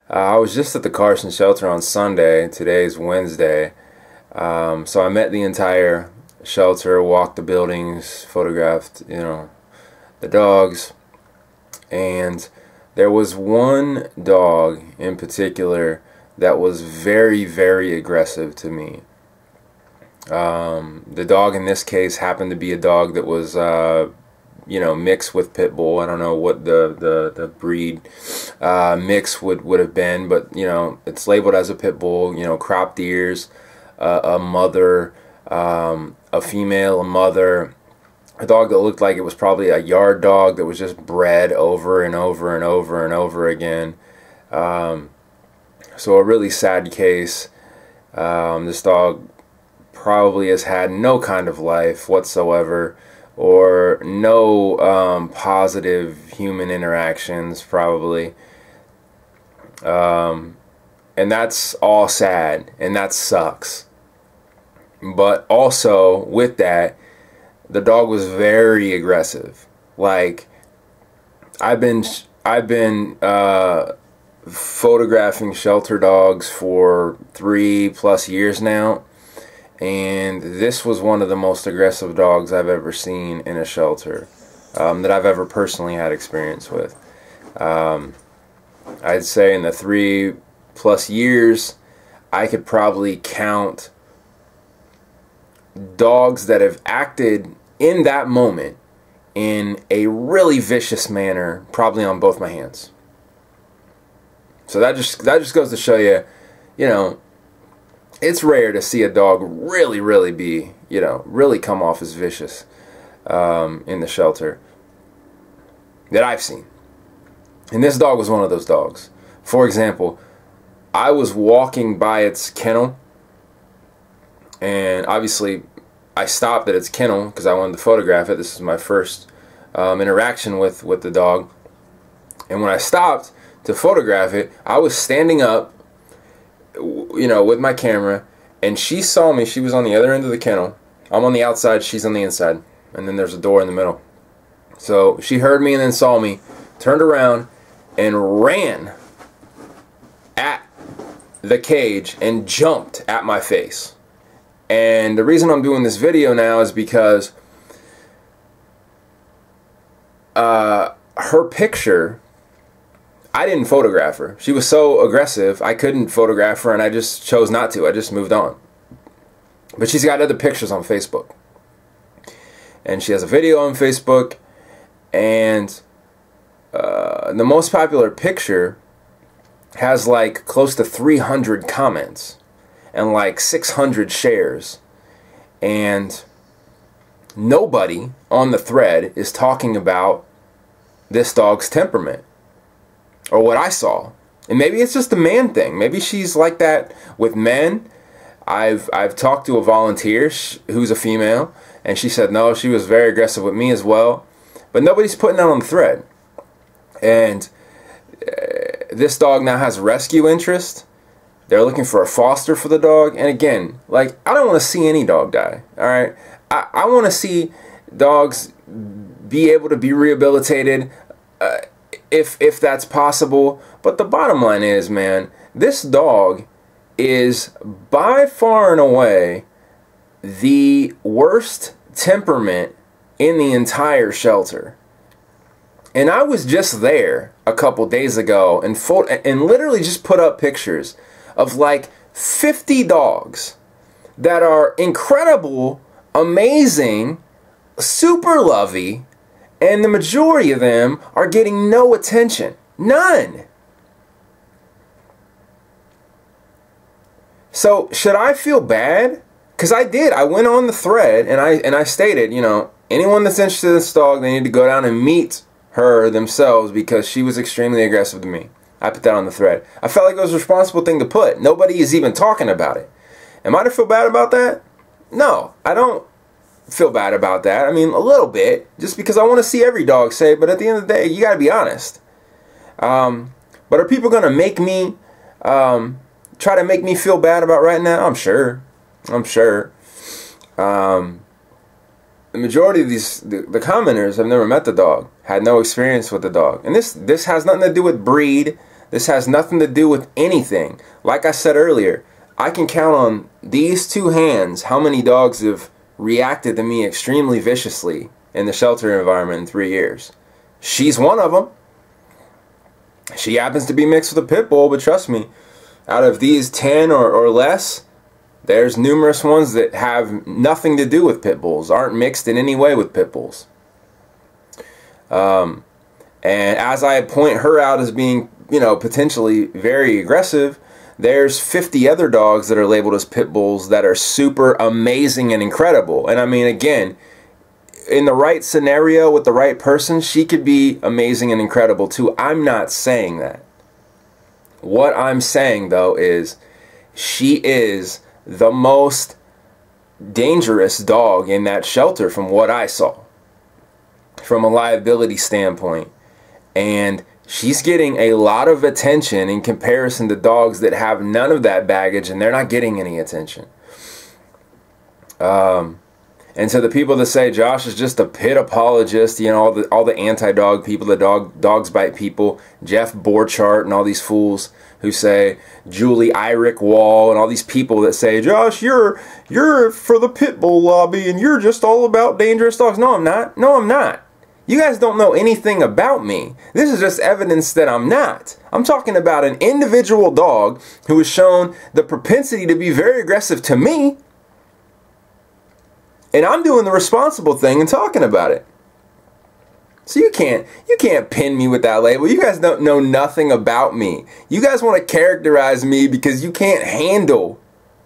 I was just at the Carson shelter on Sunday. Today's Wednesday. So I met the entire shelter, walked the buildings, photographed, the dogs. And there was one dog in particular that was very, very aggressive to me. The dog in this case happened to be a dog that was, mixed with pit bull. I don't know what the breed mix would have been, but it's labeled as a pit bull. Cropped ears, a mother, a female, a mother. A dog that looked like it was probably a yard dog that was just bred over and over and over and over again. So a really sad case. This dog probably has had no kind of life whatsoever, or no positive human interactions probably. And that's all sad, and that sucks. But also with that, the dog was very aggressive. Like, I've been photographing shelter dogs for 3+ years now, and this was one of the most aggressive dogs I've ever seen in a shelter, that I've ever personally had experience with. I'd say in the 3+ years, I could probably count dogs that have acted in that moment in a really vicious manner, probably on both my hands. So that just goes to show you, it's rare to see a dog really be, really come off as vicious in the shelter that I've seen. And this dog was one of those dogs. For example, I was walking by its kennel, and obviously I stopped at its kennel because I wanted to photograph it. This is my first interaction with the dog. And when I stopped to photograph it, I was standing up, with my camera, and she saw me. She was on the other end of the kennel. I'm on the outside, she's on the inside, and then there's a door in the middle. So she heard me and then saw me, turned around, and ran at the cage and jumped at my face. And the reason I'm doing this video now is because her picture, I didn't photograph her. She was so aggressive, I couldn't photograph her, and I just chose not to. I just moved on. But she's got other pictures on Facebook. And she has a video on Facebook, and the most popular picture has like close to 300 comments and like 600 shares, and nobody on the thread is talking about this dog's temperament, or what I saw. And maybe it's just a man thing. Maybe she's like that with men. I've talked to a volunteer who's a female, and she said no, she was very aggressive with me as well. But nobody's putting that on the thread. And this dog now has rescue interest. They're looking for a foster for the dog. And again, like, I don't want to see any dog die. Alright? I want to see dogs be able to be rehabilitated, if that's possible. But the bottom line is, man, this dog is by far and away the worst temperament in the entire shelter. And I was just there a couple days ago and literally just put up pictures of like 50 dogs that are incredible, amazing, super lovey, and the majority of them are getting no attention. None. So should I feel bad? Because I did. I went on the thread and I stated, anyone that's interested in this dog, they need to go down and meet her themselves because she was extremely aggressive to me. I put that on the thread. I felt like it was a responsible thing to put. Nobody is even talking about it. Am I to feel bad about that? No, I don't feel bad about that. I mean, a little bit, just because I want to see every dog safe, but at the end of the day, you got to be honest. But are people going to make me, try to make me feel bad about right now? I'm sure. The majority of the commenters have never met the dog, had no experience with the dog. And this has nothing to do with breed. This has nothing to do with anything. Like I said earlier, I can count on these two hands how many dogs have reacted to me extremely viciously in the shelter environment in 3 years. She's one of them. She happens to be mixed with a pit bull, but trust me, out of these 10 or less, there's numerous ones that have nothing to do with pit bulls, aren't mixed in any way with pit bulls. And as I point her out as being, potentially very aggressive, there's 50 other dogs that are labeled as pit bulls that are super amazing and incredible. And I mean, again, in the right scenario with the right person, she could be amazing and incredible too. I'm not saying that. What I'm saying, though, is she is the most dangerous dog in that shelter from what I saw, from a liability standpoint. And she's getting a lot of attention in comparison to dogs that have none of that baggage, and they're not getting any attention. And so the people that say Josh is just a pit apologist, all the anti-dog people, the dogs bite people, Jeff Borchardt and all these fools who say Julie Eyrick Wall and all these people that say, Josh, you're for the pit bull lobby and you're just all about dangerous dogs. No, I'm not. No, I'm not. You guys don't know anything about me. This is just evidence that I'm not. I'm talking about an individual dog who has shown the propensity to be very aggressive to me. And I'm doing the responsible thing and talking about it. So you can't pin me with that label. You guys don't know nothing about me. You guys want to characterize me because you can't handle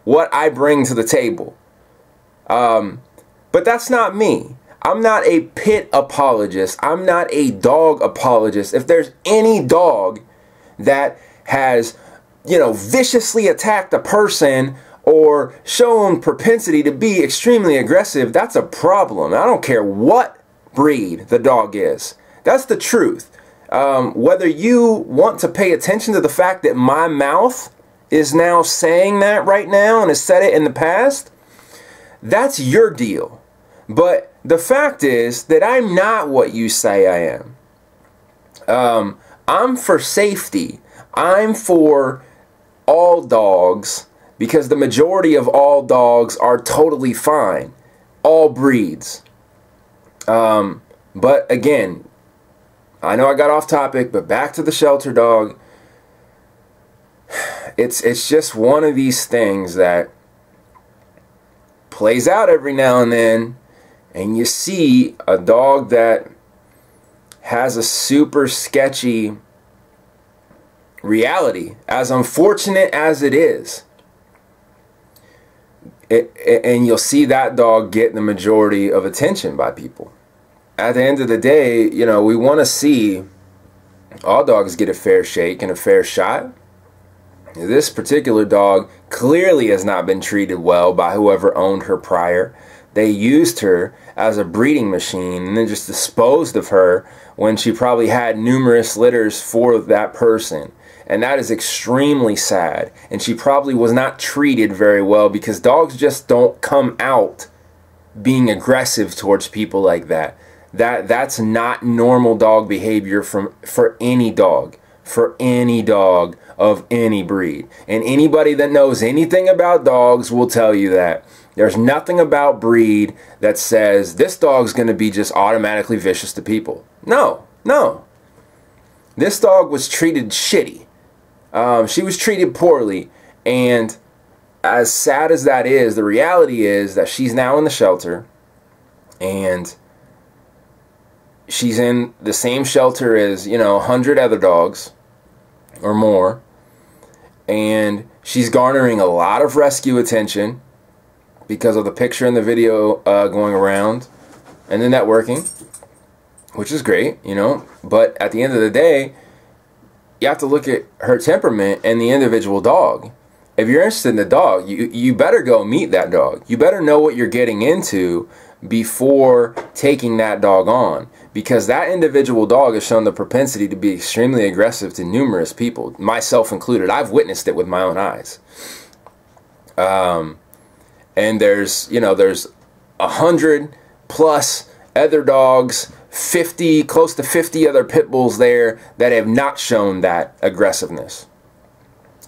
what I bring to the table. But that's not me. I'm not a pit apologist. I'm not a dog apologist. If there's any dog that has, viciously attacked a person or shown propensity to be extremely aggressive, that's a problem. I don't care what breed the dog is. That's the truth. Whether you want to pay attention to the fact that my mouth is now saying that right now and has said it in the past, that's your deal. But the fact is that I'm not what you say I am. I'm for safety. I'm for all dogs, because the majority of all dogs are totally fine. All breeds. But again, I know I got off topic, but back to the shelter dog. It's just one of these things that plays out every now and then, and you see a dog that has a super sketchy reality, as unfortunate as it is. And you'll see that dog get the majority of attention by people. At the end of the day, we want to see all dogs get a fair shake and a fair shot. This particular dog clearly has not been treated well by whoever owned her prior. They used her as a breeding machine and then just disposed of her when she probably had numerous litters for that person. And that is extremely sad. And she probably was not treated very well, because dogs just don't come out being aggressive towards people like that. That's not normal dog behavior for any dog. For any dog of any breed. And anybody that knows anything about dogs will tell you that. There's nothing about breed that says this dog's going to be just automatically vicious to people. No. This dog was treated shitty. She was treated poorly, and as sad as that is, the reality is that she's now in the shelter, and she's in the same shelter as, 100 other dogs or more, and she's garnering a lot of rescue attention because of the picture and the video going around and the networking, which is great, but at the end of the day, you have to look at her temperament and the individual dog. If you're interested in the dog, you better go meet that dog. You better know what you're getting into before taking that dog on, because that individual dog has shown the propensity to be extremely aggressive to numerous people, myself included. I've witnessed it with my own eyes. And there's 100+ other dogs close to 50 other pit bulls there that have not shown that aggressiveness.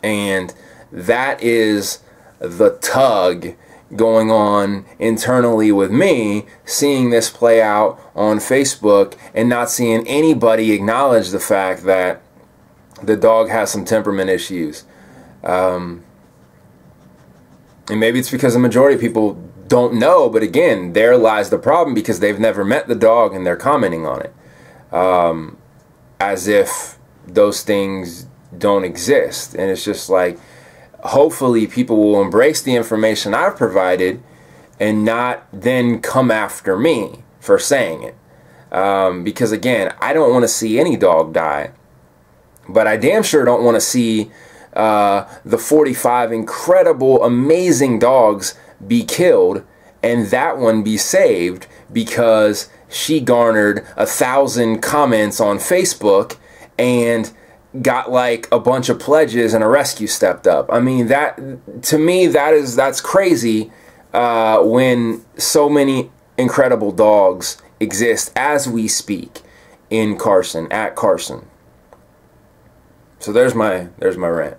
And that is the tug going on internally with me, seeing this play out on Facebook and not seeing anybody acknowledge the fact that the dog has some temperament issues. And maybe it's because the majority of people don't know, but again, there lies the problem, because they've never met the dog and they're commenting on it as if those things don't exist. And it's just like, hopefully people will embrace the information I've provided and not then come after me for saying it. Because again, I don't want to see any dog die, but I damn sure don't want to see the 45 incredible, amazing dogs be killed and that one be saved because she garnered 1,000 comments on Facebook and got like a bunch of pledges and a rescue stepped up. I mean, that, to me, that's crazy when so many incredible dogs exist as we speak in Carson, at Carson. So there's my rant.